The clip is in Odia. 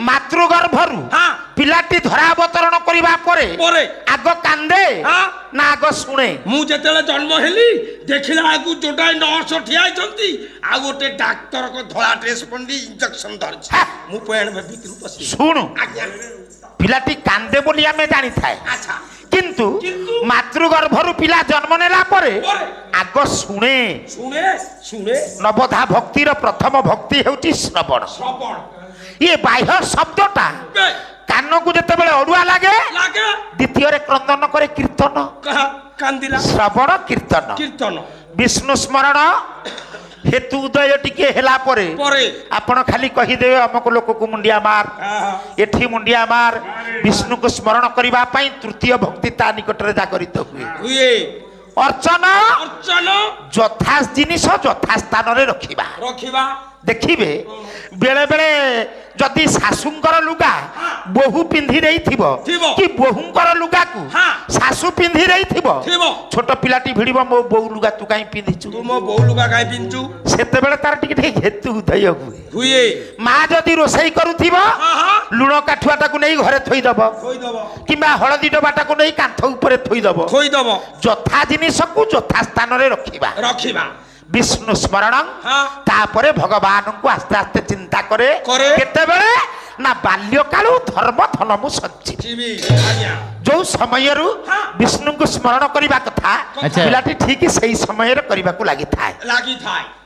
ମାତୃଗର୍ଭରୁ ପିଲାଟି ଧରା ଅବତରଣ କରିବା ପରେ ଆଗ କାନ୍ଦେ ନା ଆଗ ଶୁଣେ? ମୁଁ ଯେତେବେଳେ ଜନ୍ମ ହେଲି ଦେଖିଲା ଆଗକୁ ଯୋଟାଏ ନର୍ସ ଠିଆ ହେଇଛନ୍ତି ଆଉ ଗୋଟେ ଡାକ୍ତରଙ୍କ ଧଳା ଡ୍ରେସ୍ ପିନ୍ଧି ଇଞ୍ଜେକ୍ସନ ଧରିଛି। ମୁଁ ପେଣ ଭିତରୁ ପଶି ଶୁଣୁ, ଆଜ୍ଞା ପିଲାଟି କାନ୍ଦେ ବୋଲି ଆମେ ଜାଣିଥାଏ, ଆଚ୍ଛା କିନ୍ତୁ ମାତୃଗର୍ଭରୁ ପିଲା ଜନ୍ମ ନେଲା ପରେ ଆଗ ଶୁଣେ। ଶୁଣେ ଶୁଣେ ନବଧା ଭକ୍ତିର ପ୍ରଥମ ଭକ୍ତି ହେଉଛି ଶ୍ରବଣ। ଶ୍ରବଣ ଇଏ ବାହ୍ୟ ଶବ୍ଦଟା କାନକୁ ଯେତେବେଳେ ଅଡୁଆ ଲାଗେ ଲାଗେ ଦ୍ୱିତୀୟରେ କ୍ରନ୍ଦନ କରେ କୀର୍ତ୍ତନ। କାନ୍ଦିଲା ଶ୍ରବଣ କୀର୍ତ୍ତନ କୀର୍ତ୍ତନ ବିଷ୍ଣୁ ସ୍ମରଣ ହେତୁ ଉଦୟ ଟିକେ ହେଲା ପରେ ଆପଣ ଖାଲି କହିଦେବେ ଅମକ ଲୋକକୁ ମୁଣ୍ଡିଆ ମାର, ଏଠି ମୁଣ୍ଡିଆ ମାର। ବିଷ୍ଣୁକୁ ସ୍ମରଣ କରିବା ପାଇଁ ତୃତୀୟ ଭକ୍ତି ତା ନିକଟରେ ଜାଗରିତ ହୁଏ। ଅର୍ଚ୍ଚନ ଯଥା ଜିନିଷ ଯଥା ସ୍ଥାନରେ ରଖିବା। ଦେଖିବେ ବେଳେ ବେଳେ ଯଦି ଶାଶୁଙ୍କର ଲୁଗା ବୋହୂ ପିନ୍ଧି ଦେଇଥିବ କି ବୋହୂଙ୍କର ଲୁଗାକୁ ଶାଶୁ ପିନ୍ଧି ଦେଇଥିବ, ଛୋଟ ପିଲାଟି ଭିଡ଼ିବ ମୋ ବୋଉ ଲୁଗା ତୁ କାହିଁ ପିନ୍ଧିଛୁ, ମୋ ବୋଉ ଲୁଗା କାହିଁ ପିନ୍ଧୁଛୁ, ସେତେବେଳେ ତାର ଟିକେ ଟିକେ ହେତୁ ଉଦୟ ହୁଏ। ମା ଯଦି ରୋଷେଇ କରୁଥିବ ଲୁଣ କାଠୁଆଟାକୁ ନେଇ ଘରେ ଥୋଇଦବ କିମ୍ବା ହଳଦୀ ଡବାଟାକୁ ନେଇ କାନ୍ଥ ଉପରେ ଥୋଇଦବ। ଯଥା ଜିନିଷକୁ ଯଥା ସ୍ଥାନରେ ରଖିବା। ବିଷ୍ଣୁ ସ୍ମରଣ ତାପରେ ଭଗବାନଙ୍କୁ ଆସ୍ତେ ଆସ୍ତେ ଚିନ୍ତା କରେ। କେତେବେଳେ ନା ବାଲ୍ୟକାଳୁ ଧର୍ମ ଧନ ମୁଁ ସଞ୍ଚିବି। ଯୋଉ ସମୟରୁ ବିଷ୍ଣୁଙ୍କୁ ସ୍ମରଣ କରିବା କଥା ପିଲାଟି ଠିକ ସେଇ ସମୟରେ କରିବାକୁ ଲାଗିଥାଏ।